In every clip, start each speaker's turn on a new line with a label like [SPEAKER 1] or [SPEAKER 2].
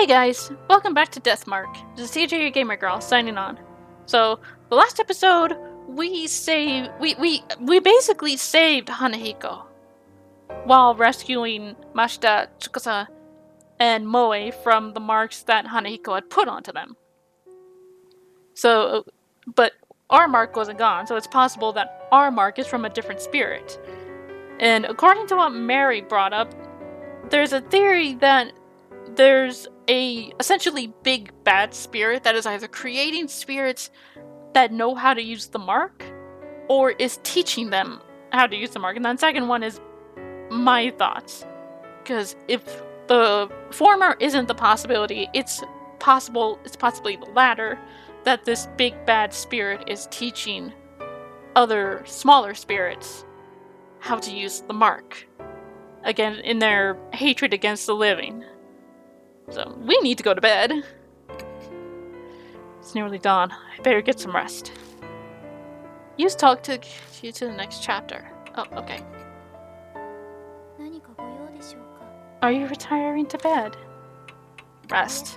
[SPEAKER 1] Hey guys, welcome back to Deathmark. This is TJ your Gamer Girl signing on. So, the last episode, we basically saved Hanahiko while rescuing Mashita, Tsukasa, and Moe from the marks that Hanahiko had put onto them. So, but our mark wasn't gone, so it's possible that our mark is from a different spirit. And according to what Mary brought up, there's a theory that there's a essentially big bad spirit that is either creating spirits that know how to use the mark or is teaching them how to use the mark. And then second one is my thoughts. Because if the former isn't the possibility, it's possibly the latter, that this big bad spirit is teaching other smaller spirits how to use the mark. Again, in their hatred against the living. So, we need to go to bed. It's nearly dawn. I better get some rest. Use talk to you to the next chapter. Oh, okay. Are you retiring to bed? Rest.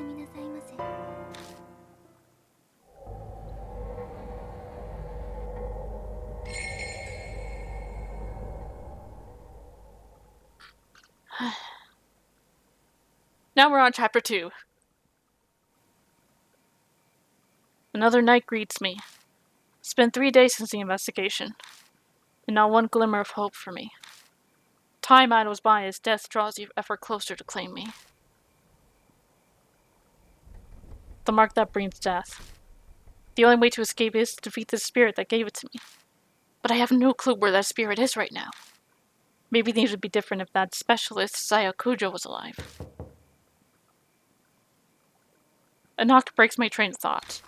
[SPEAKER 1] Now we're on chapter 2. Another night greets me. It's been 3 days since the investigation, and not one glimmer of hope for me. Time idles by as death draws you ever closer to claim me. The mark that brings death. The only way to escape is to defeat the spirit that gave it to me. But I have no clue where that spirit is right now. Maybe things would be different if that specialist, Sayakujo, was alive. A knock breaks my train of thought.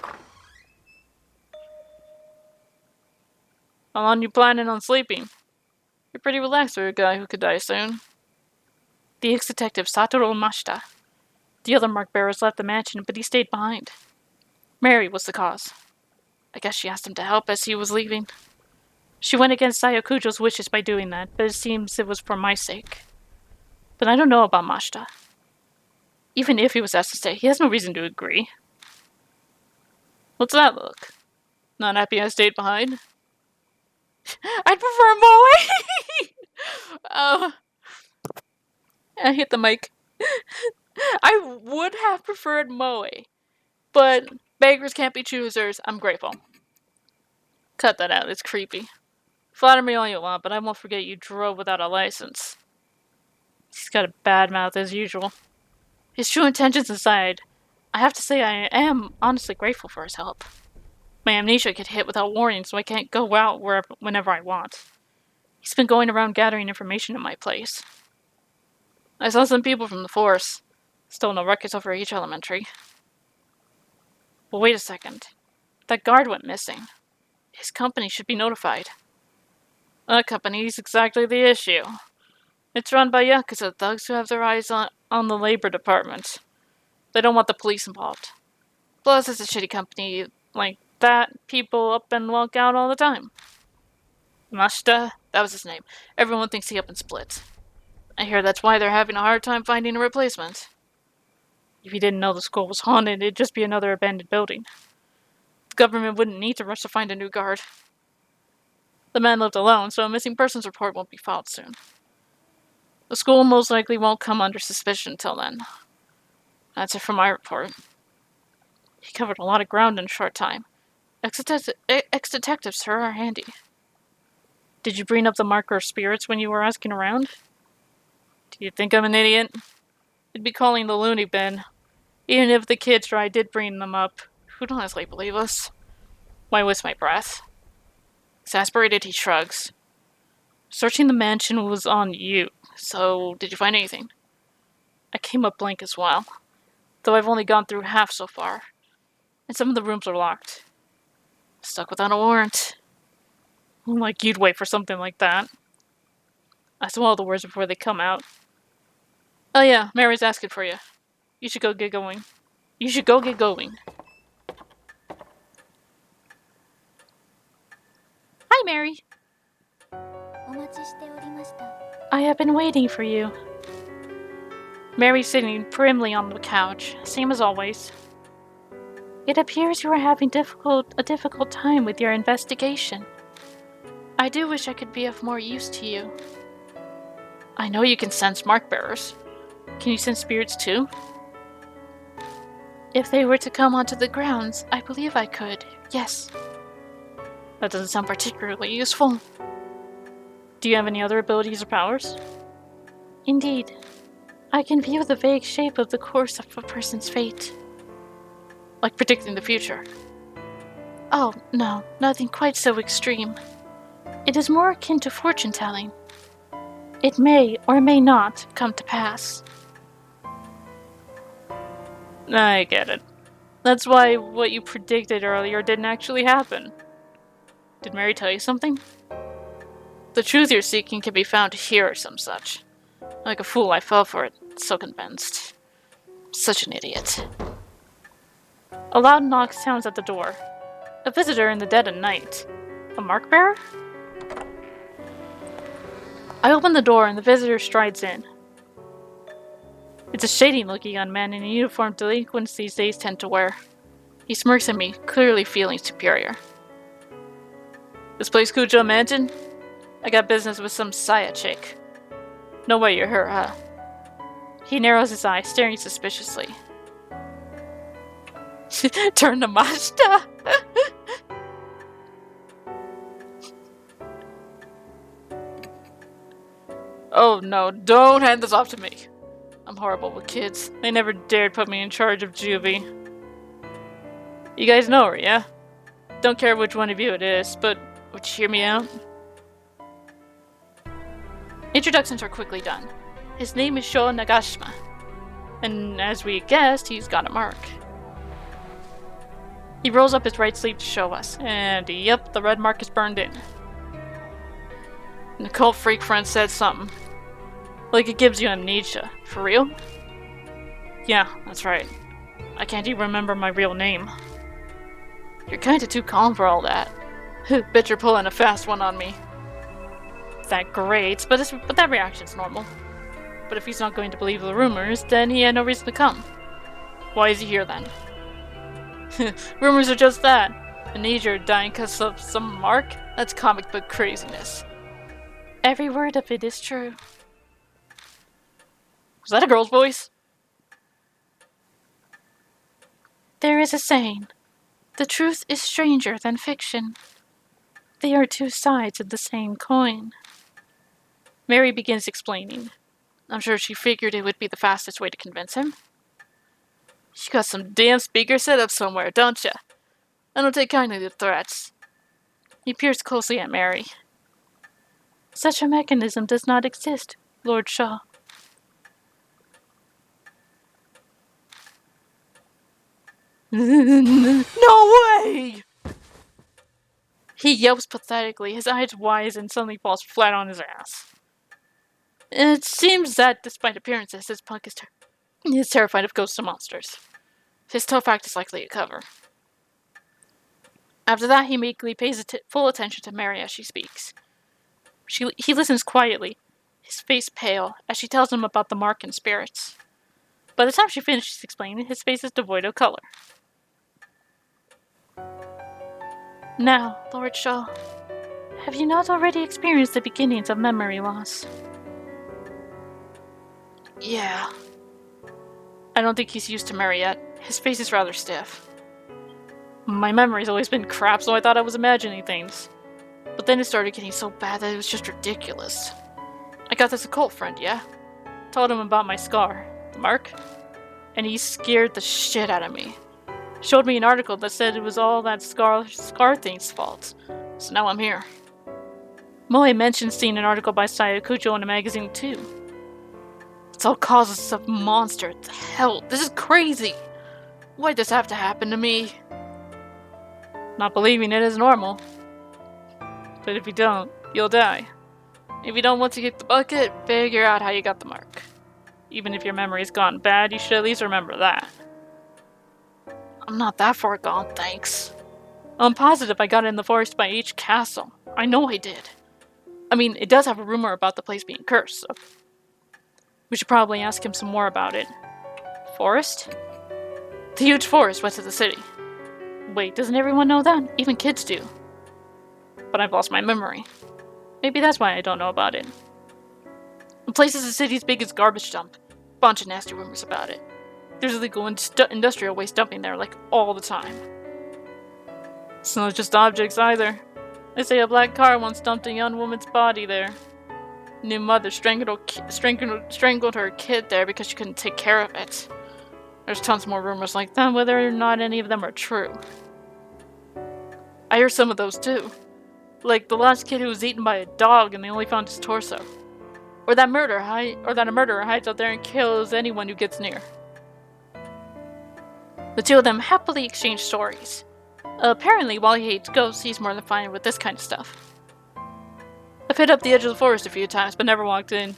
[SPEAKER 1] How long you planning on sleeping? You're pretty relaxed for a guy who could die soon. The ex-detective Satoru Mashita. The other mark bearers left the mansion, but he stayed behind. Mary was the cause. I guess she asked him to help as he was leaving. She went against Sayakujo's wishes by doing that, but it seems it was for my sake. But I don't know about Mashita. Even if he was asked to stay, he has no reason to agree. What's that look? Not happy I stayed behind? I'd prefer Moe! I hit the mic. I would have preferred Moe, but beggars can't be choosers. I'm grateful. Cut that out, it's creepy. Flatter me all you want, but I won't forget you drove without a license. He's got a bad mouth as usual. His true intentions aside, I have to say I am honestly grateful for his help. My amnesia get hit without warning, so I can't go out whenever I want. He's been going around gathering information in my place. I saw some people from the force. Still no records over each elementary. But wait a second. That guard went missing. His company should be notified. That company is exactly the issue. It's run by Yakuza thugs who have their eyes on the labor department. They don't want the police involved. Plus, it's a shitty company like that. People up and walk out all the time. Mashita, that was his name. Everyone thinks he up and split. I hear that's why they're having a hard time finding a replacement. If you didn't know the school was haunted, it'd just be another abandoned building. The government wouldn't need to rush to find a new guard. The man lived alone, so a missing persons report won't be filed soon. The school most likely won't come under suspicion until then. That's it for my report. He covered a lot of ground in a short time. Ex-detectives, sir, are handy. Did you bring up the marker of spirits when you were asking around? Do you think I'm an idiot? I'd be calling the loony bin. Even if the kids or I did bring them up, who'd honestly believe us? Why waste my breath? Exasperated, he shrugs. Searching the mansion was on you, so did you find anything? I came up blank as well, though I've only gone through half so far, and some of the rooms are locked. Stuck without a warrant. Like you'd wait for something like that. I swallow the words before they come out. Oh yeah, Mary's asking for you. You should go get going. Hi, Mary. I have been waiting for you. Mary's sitting primly on the couch, same as always. It appears you are having a difficult time with your investigation. I do wish I could be of more use to you. I know you can sense mark bearers. Can you sense spirits too? If they were to come onto the grounds, I believe I could, yes. That doesn't sound particularly useful. Do you have any other abilities or powers? Indeed. I can view the vague shape of the course of a person's fate. Like predicting the future? Oh, no, nothing quite so extreme. It is more akin to fortune-telling. It may or may not come to pass. I get it. That's why what you predicted earlier didn't actually happen. Did Mary tell you something? The truth you're seeking can be found here or some such. Like a fool, I fell for it, so convinced. Such an idiot. A loud knock sounds at the door. A visitor in the dead of night. A mark bearer? I open the door and the visitor strides in. It's a shady-looking young man in a uniform delinquents these days tend to wear. He smirks at me, clearly feeling superior. This place Cujo Mansion? I got business with some Saya chick. No way you're her, huh? He narrows his eyes, staring suspiciously. Turn to Mashta! Oh no, don't hand this off to me. I'm horrible with kids. They never dared put me in charge of Juvie. You guys know her, yeah? Don't care which one of you it is, but would you hear me out? Introductions are quickly done. His name is Shou Nagashima, and as we guessed, he's got a mark. He rolls up his right sleeve to show us, and yep, the red mark is burned in. And the cult freak friend said something. Like it gives you amnesia. For real? Yeah, that's right. I can't even remember my real name. You're kinda too calm for all that. Bet you're pulling a fast one on me. That great, but that reaction's normal. But if he's not going to believe the rumors, then he had no reason to come. Why is he here then? Rumors are just that. Amnesia dying because of some mark? That's comic book craziness. Every word of it is true. Was that a girl's voice? There is a saying, the truth is stranger than fiction. They are two sides of the same coin. Mary begins explaining. I'm sure she figured it would be the fastest way to convince him. You got some damn speaker set up somewhere, don't ya? I don't take kindly to threats. He peers closely at Mary. Such a mechanism does not exist, Lord Shaw. No way! He yelps pathetically, his eyes wide, and suddenly falls flat on his ass. It seems that, despite appearances, this punk is terrified of ghosts and monsters. His tough act is likely a cover. After that, he meekly pays full attention to Mary as she speaks. He listens quietly, his face pale, as she tells him about the mark and spirits. By the time she finishes explaining, his face is devoid of color. Now, Lord Shaw, have you not already experienced the beginnings of memory loss? Yeah. I don't think he's used to Mary yet. His face is rather stiff. My memory's always been crap, so I thought I was imagining things. But then it started getting so bad that it was just ridiculous. I got this occult friend, yeah? Told him about my scar, the mark, and he scared the shit out of me. Showed me an article that said it was all that scar thing's fault. So now I'm here. Moe mentioned seeing an article by Sayakujo in a magazine too. It's all causes of monster. Hell, this is crazy. Why'd this have to happen to me? Not believing it is normal. But if you don't, you'll die. If you don't want to kick the bucket, figure out how you got the mark. Even if your memory's gone bad, you should at least remember that. I'm not that far gone, thanks. I'm positive I got in the forest by each castle. I know I did. I mean, it does have a rumor about the place being cursed, so... We should probably ask him some more about it. Forest? The huge forest west of the city. Wait, doesn't everyone know that? Even kids do. But I've lost my memory. Maybe that's why I don't know about it. The place is the city's biggest garbage dump. Bunch of nasty rumors about it. There's illegal industrial waste dumping there, like, all the time. It's not just objects, either. They say a black car once dumped a young woman's body there. New mother strangled her kid there because she couldn't take care of it. There's tons more rumors like that, whether or not any of them are true. I hear some of those too. Like the last kid who was eaten by a dog and they only found his torso. Or that a murderer hides out there and kills anyone who gets near. The two of them happily exchange stories. Apparently, while he hates ghosts, he's more than fine with this kind of stuff. I've hit up the edge of the forest a few times, but never walked in.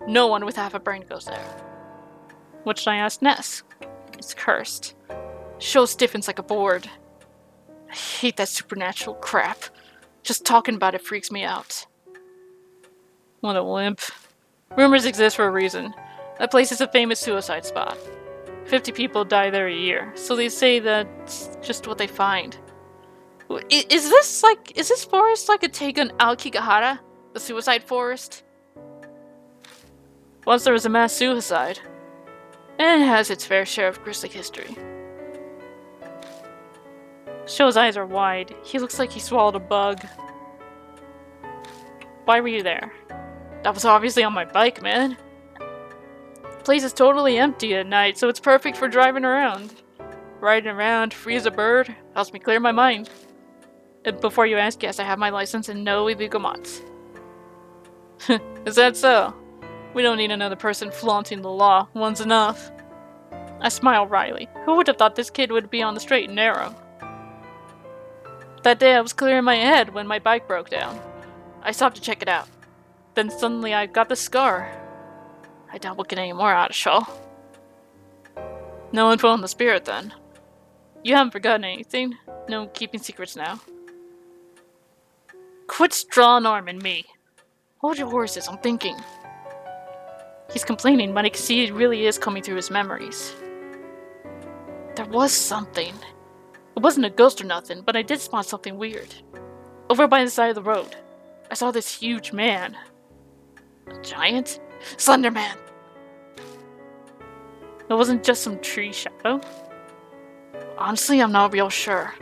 [SPEAKER 1] No one with half a brain goes there. What should I ask Ness? It's cursed. Shou stiffens like a board. I hate that supernatural crap. Just talking about it freaks me out. What a wimp. Rumors exist for a reason. That place is a famous suicide spot. 50 people die there a year, so they say that's just what they find. Is this forest like a take on Aokigahara, the suicide forest? Once there was a mass suicide, and it has its fair share of grisly history. Shou's eyes are wide. He looks like he swallowed a bug. Why were you there? That was obviously on my bike, man. The place is totally empty at night, so it's perfect for driving around. Riding around, free as a bird, helps me clear my mind. Before you ask, yes, I have my license and no illegal mods. Is that so? We don't need another person flaunting the law. One's enough. I smile wryly. Who would have thought this kid would be on the straight and narrow? That day I was clearing my head when my bike broke down. I stopped to check it out. Then suddenly I got the scar. I doubt we'll get any more out of Shou. No info on the spirit then. You haven't forgotten anything? No keeping secrets now. Quit strong-arming me. Hold your horses, I'm thinking. He's complaining, but I can see it really is coming through his memories. There was something. It wasn't a ghost or nothing, but I did spot something weird. Over by the side of the road, I saw this huge man. A giant? Slender Man! It wasn't just some tree shadow. Honestly, I'm not real sure.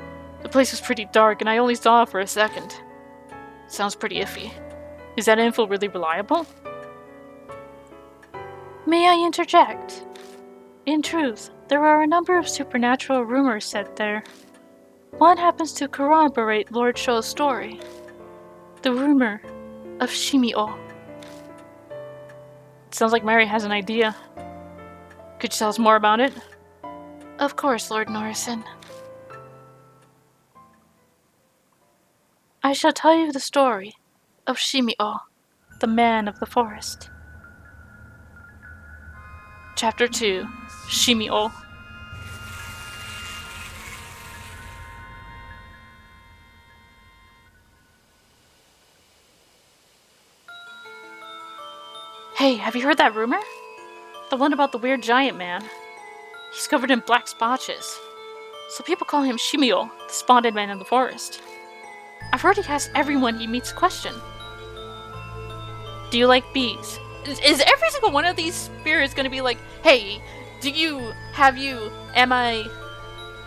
[SPEAKER 1] The place was pretty dark and I only saw it for a second. Sounds pretty iffy. Is that info really reliable? May I interject? In truth, there are a number of supernatural rumors said there. One happens to corroborate Lord Shou's story. The rumor of Shimi-O. Sounds like Mary has an idea. Could you tell us more about it? Of course, Lord Norrison. I shall tell you the story of Shimi-O, the man of the forest. Chapter 2, Shimi-O. Hey, have you heard that rumor? The one about the weird giant man. He's covered in black splotches. So people call him Shimi-O, the spotted man in the forest. I've heard he asks everyone he meets a question. Do you like bees? Is every single one of these spirits gonna be like, hey, am I...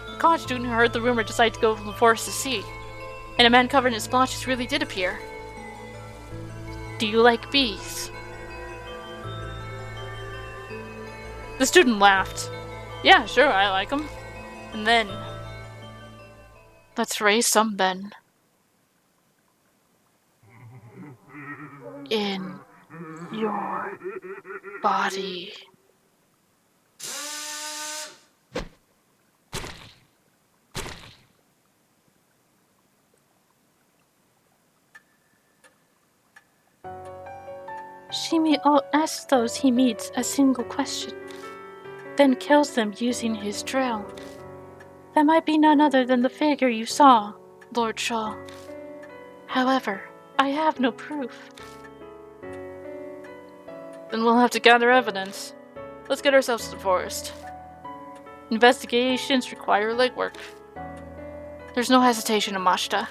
[SPEAKER 1] A college student who heard the rumor decided to go from the forest to see. And a man covered in splotches really did appear. Do you like bees? The student laughed. Yeah, sure, I like them. And then... Let's raise some then. In your body. Shimi-O asks those he meets a single question, then kills them using his drill. That might be none other than the figure you saw, Lord Shou. However, I have no proof. Then we'll have to gather evidence. Let's get ourselves to the forest. Investigations require legwork. There's no hesitation in Mashita.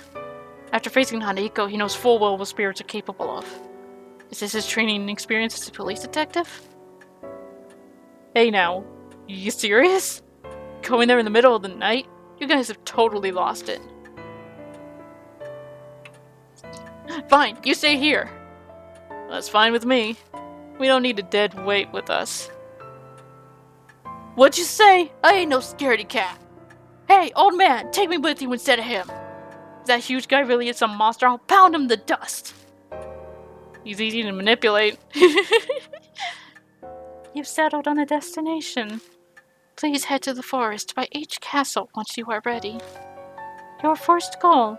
[SPEAKER 1] After facing Hanako, he knows full well what spirits are capable of. Is this his training and experience as a police detective? Hey now, you serious? Going there in the middle of the night? You guys have totally lost it. Fine, you stay here. That's fine with me. We don't need a dead weight with us. What'd you say? I ain't no scaredy cat. Hey, old man, take me with you instead of him. If that huge guy really is some monster, I'll pound him to dust. He's easy to manipulate. You've settled on a destination. Please head to the forest by each castle once you are ready. Your first goal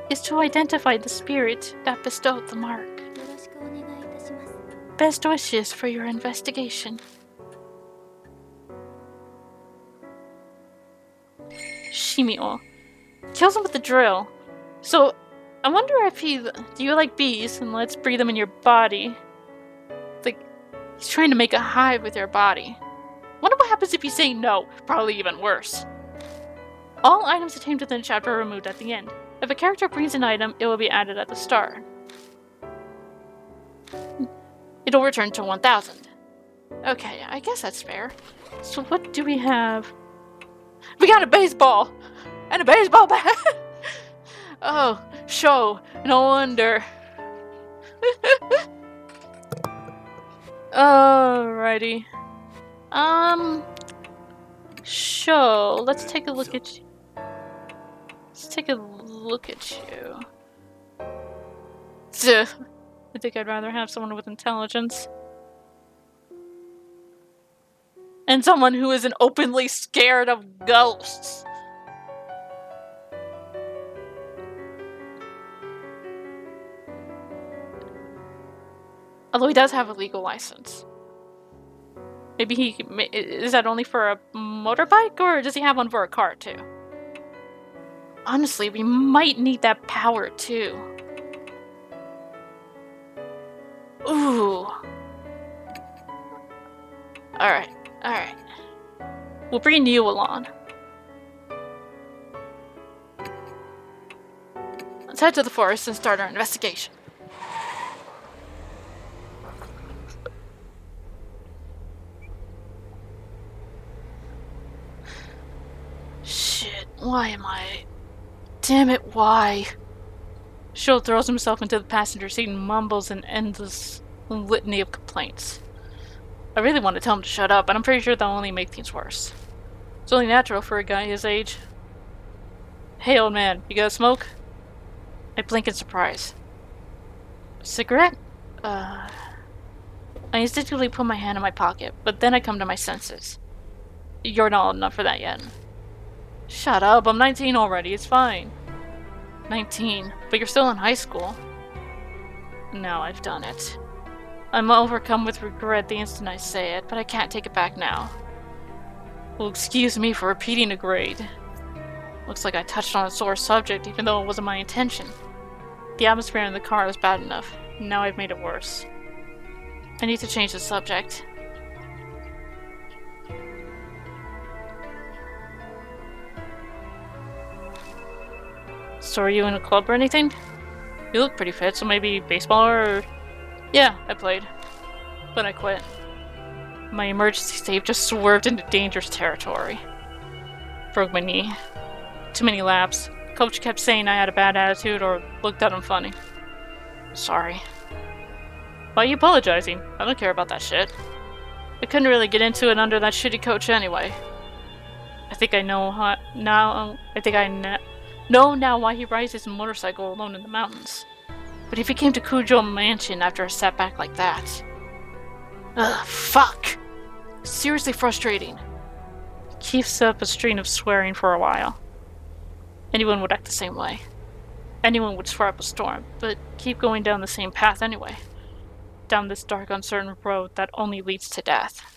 [SPEAKER 1] is to identify the spirit that bestowed the mark. Best wishes for your investigation. Shimi-O kills him with the drill. So, I wonder if do you like bees and let's breed them in your body? Like, he's trying to make a hive with your body. Wonder what happens if you say no. Probably even worse. All items attained within the chapter are removed at the end. If a character brings an item, it will be added at the start. It'll return to 1000. Okay, I guess that's fair. So what do we have? We got a baseball! And a baseball bat! Oh, Shou, no wonder. Alrighty. Shou, let's take a look at you. Let's take a look at you. I think I'd rather have someone with intelligence. And someone who isn't openly scared of ghosts. Although he does have a legal license. Maybe is that only for a motorbike, or does he have one for a car too? Honestly, we might need that power too. Ooh. Alright. We'll bring you along. Let's head to the forest and start our investigation. Shit, why am I... Damn it, why? Shou throws himself into the passenger seat and mumbles an endless litany of complaints. I really want to tell him to shut up, but I'm pretty sure that'll only make things worse. It's only natural for a guy his age. Hey, old man, you got a smoke? I blink in surprise. Cigarette? I instinctively put my hand in my pocket, but then I come to my senses. You're not old enough for that yet. Shut up, I'm 19 already, it's fine. 19, but you're still in high school. Now I've done it. I'm overcome with regret the instant I say it, but I can't take it back now. Well, excuse me for repeating a grade. Looks like I touched on a sore subject, even though it wasn't my intention. The atmosphere in the car was bad enough. Now I've made it worse. I need to change the subject. So are you in a club or anything? You look pretty fit, so maybe baseball or... Yeah, I played. But I quit. My emergency save just swerved into dangerous territory. Broke my knee. Too many laps. Coach kept saying I had a bad attitude or looked at him funny. Sorry. Why are you apologizing? I don't care about that shit. I couldn't really get into it under that shitty coach anyway. I think I know know now why he rides his motorcycle alone in the mountains. But if he came to Kujo Mansion after a setback like that... Ugh, fuck! Seriously frustrating. He keeps up a string of swearing for a while. Anyone would act the same way. Anyone would swear up a storm, but keep going down the same path anyway. Down this dark, uncertain road that only leads to death.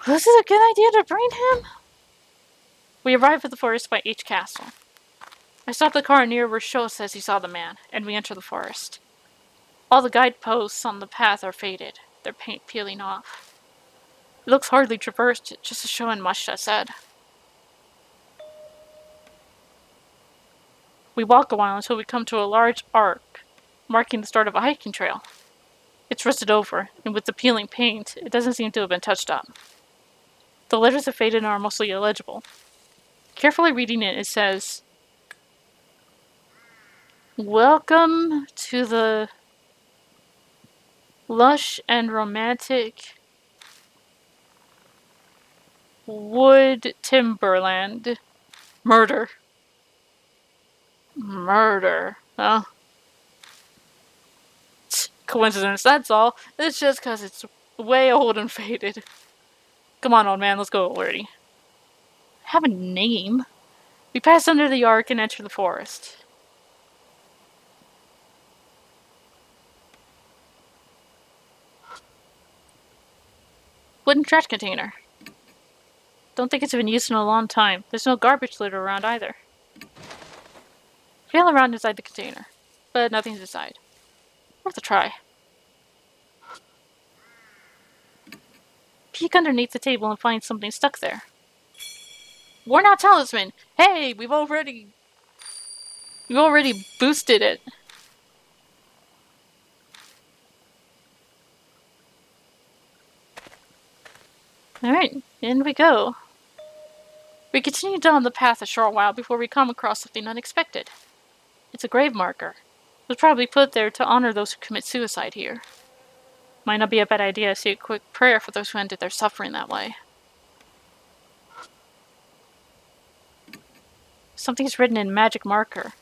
[SPEAKER 1] Was it a good idea to bring him? We arrive at the forest by each castle. I stopped the car near where Shou says he saw the man, and we enter the forest. All the guideposts on the path are faded, their paint peeling off. It looks hardly traversed, just as Shou and Mashita said. We walk a while until we come to a large arc, marking the start of a hiking trail. It's rusted over, and with the peeling paint, it doesn't seem to have been touched up. The letters have faded and are mostly illegible. Carefully reading it, it says, "Welcome to the lush and romantic wood timberland. Murder." Murder. Oh. Coincidence, that's all. It's just because it's way old and faded. Come on, old man, let's go already. Have a name. We pass under the arc and enter the forest. Wooden trash container. Don't think it's been used in a long time. There's no garbage litter around either. Feel around inside the container, but nothing's inside. Worth a try. Peek underneath the table and find something stuck there. Worn out talisman! Hey, we've already boosted it. Alright, in we go. We continue down the path a short while before we come across something unexpected. It's a grave marker. It was probably put there to honor those who commit suicide here. Might not be a bad idea to say a quick prayer for those who ended their suffering that way. Something's written in magic marker.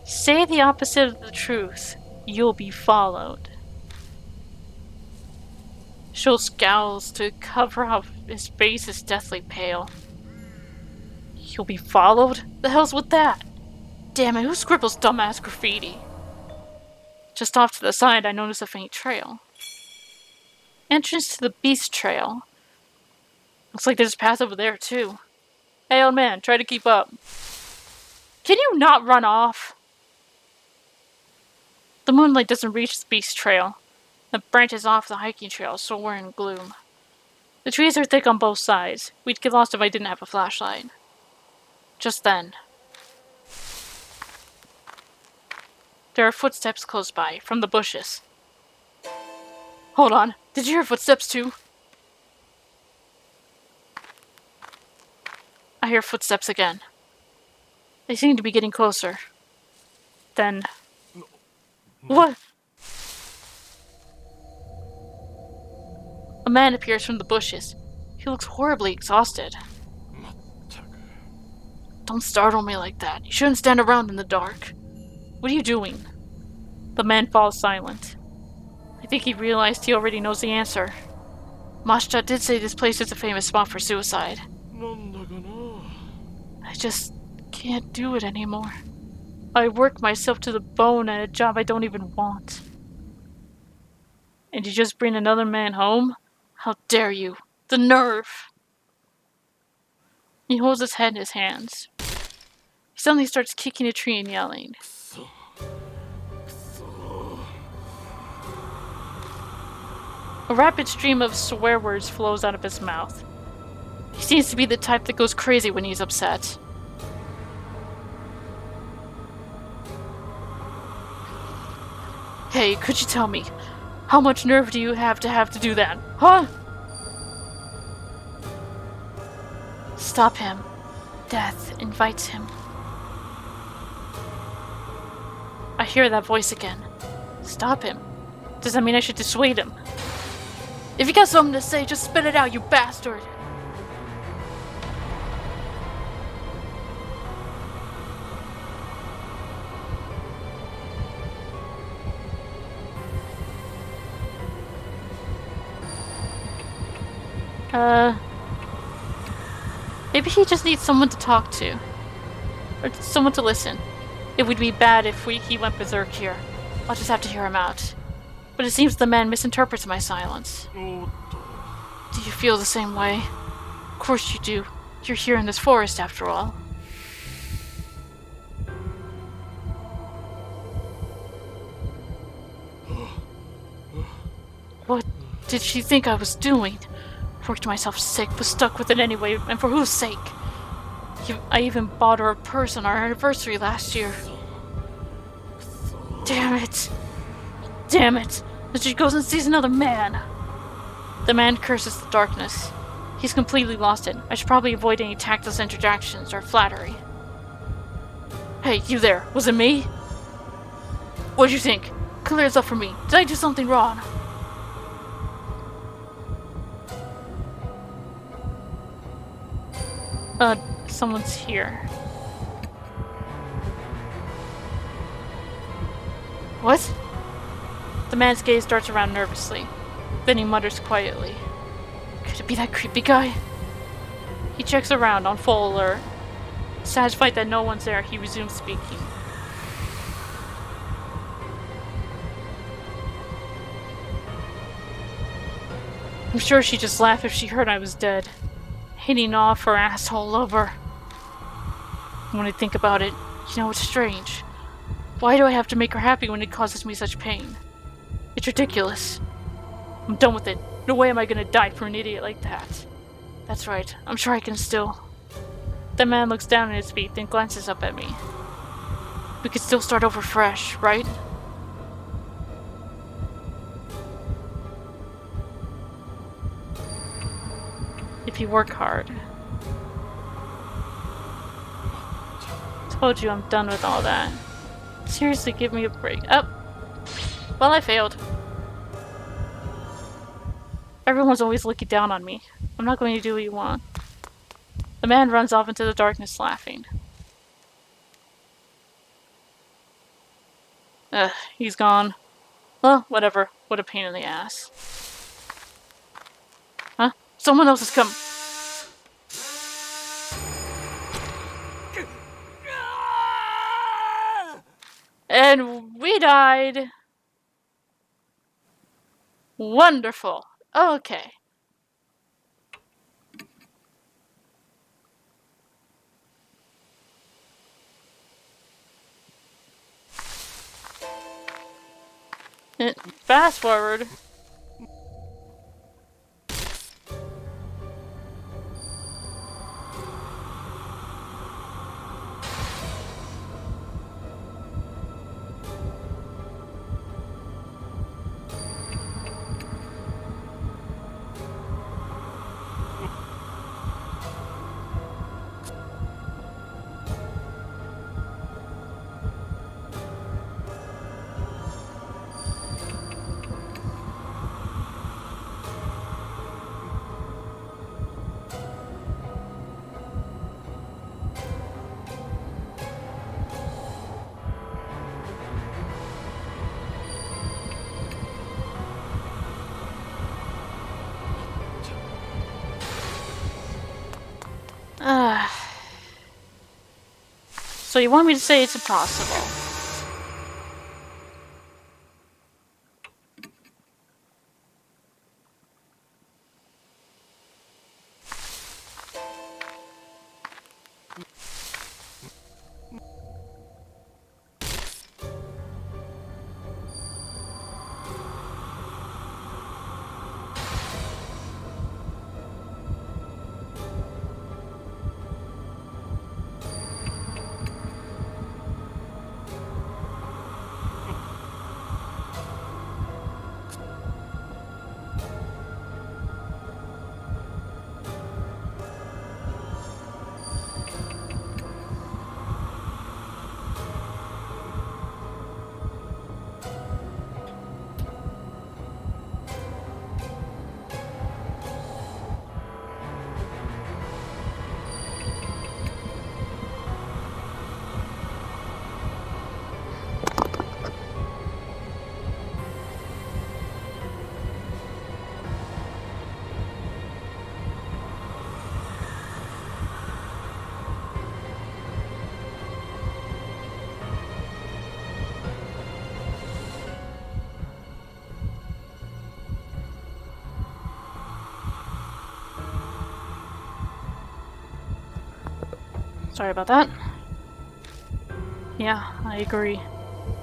[SPEAKER 1] Say the opposite of the truth. You'll be followed. Shou scowls to cover up his face is deathly pale. You'll be followed? The hell's with that? Damn it, who scribbles dumbass graffiti? Just off to the side, I notice a faint trail. Entrance to the beast trail. Looks like there's a path over there, too. Hey, old man, try to keep up. Can you not run off? The moonlight doesn't reach the beast trail. It branches off the hiking trail, so we're in gloom. The trees are thick on both sides. We'd get lost if I didn't have a flashlight. Just then, there are footsteps close by, from the bushes. Hold on, did you hear footsteps too? I hear footsteps again. They seem to be getting closer. Then... What? A man appears from the bushes. He looks horribly exhausted. Don't startle me like that. You shouldn't stand around in the dark. What are you doing? The man falls silent. I think he realized he already knows the answer. Mashita did say this place is a famous spot for suicide. I just can't do it anymore. I work myself to the bone at a job I don't even want. And you just bring another man home? How dare you? The nerve! He holds his head in his hands. He suddenly starts kicking a tree and yelling. A rapid stream of swear words flows out of his mouth. He seems to be the type that goes crazy when he's upset. Hey, could you tell me, how much nerve do you have to do that, huh? Stop him. Death invites him. I hear that voice again. Stop him. Does that mean I should dissuade him? If you got something to say, just spit it out, you bastard! Maybe he just needs someone to talk to. Or someone to listen. It would be bad if he went berserk here. I'll just have to hear him out. But it seems the man misinterprets my silence. Do you feel the same way? Of course you do. You're here in this forest, after all. did she think I was doing? Worked myself sick, but stuck with it anyway, and for whose sake? I even bought her a purse on our anniversary last year. Damn it! Damn it! Then she goes and sees another man! The man curses the darkness. He's completely lost it. I should probably avoid any tactless interjections or flattery. Hey, you there. Was it me? What'd you think? Clear this up for me. Did I do something wrong? Someone's here. What? The man's gaze darts around nervously. Then he mutters quietly. Could it be that creepy guy? He checks around on full alert. Satisfied that no one's there, he resumes speaking. I'm sure she'd just laugh if she heard I was dead. Hitting off her asshole lover. When I think about it, you know, it's strange. Why do I have to make her happy when it causes me such pain? It's ridiculous. I'm done with it. No way am I gonna die for an idiot like that. That's right, I'm sure I can still... The man looks down at his feet, then glances up at me. We could still start over fresh, right? If you work hard. Told you I'm done with all that. Seriously, give me a break. Oh! Well, I failed. Everyone's always looking down on me. I'm not going to do what you want. The man runs off into the darkness laughing. Ugh, he's gone. Well, whatever. What a pain in the ass. Huh? Someone else has come. And we died. Wonderful. Okay. Fast forward. So you want me to say it's impossible? Sorry about that. Yeah, I agree.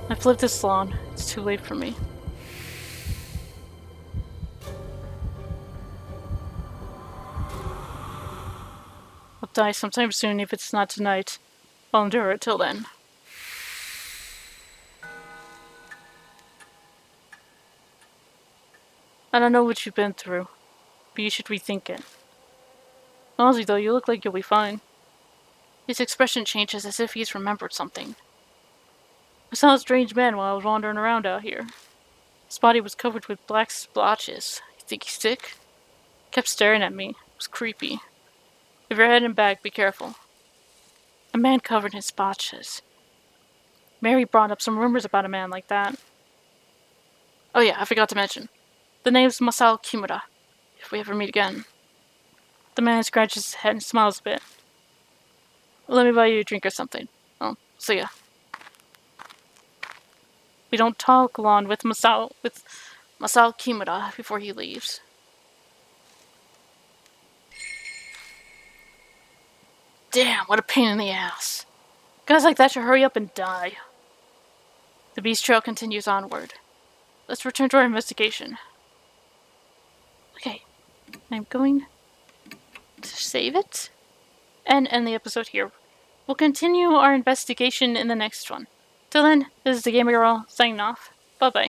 [SPEAKER 1] I've lived this long. It's too late for me. die sometime soon. If it's not tonight, I'll endure it till then. I don't know what you've been through, but you should rethink it. Honestly, though, you look like you'll be fine. His expression changes as if he's remembered something. I saw a strange man while I was wandering around out here. His body was covered with black splotches. You think he's sick? Kept staring at me. It was creepy. If you're heading back, be careful. A man covered in splotches. Mary brought up some rumors about a man like that. Oh yeah, I forgot to mention. The name's Masao Kimura, if we ever meet again. The man scratches his head and smiles a bit. Let me buy you a drink or something. Oh, see ya. We don't talk long with Masao Kimura before he leaves. Damn, what a pain in the ass. Guys like that should hurry up and die. The beast trail continues onward. Let's return to our investigation. Okay, I'm going to save it and end the episode here. We'll continue our investigation in the next one. Till then, this is the Gamer Girl signing off. Bye bye.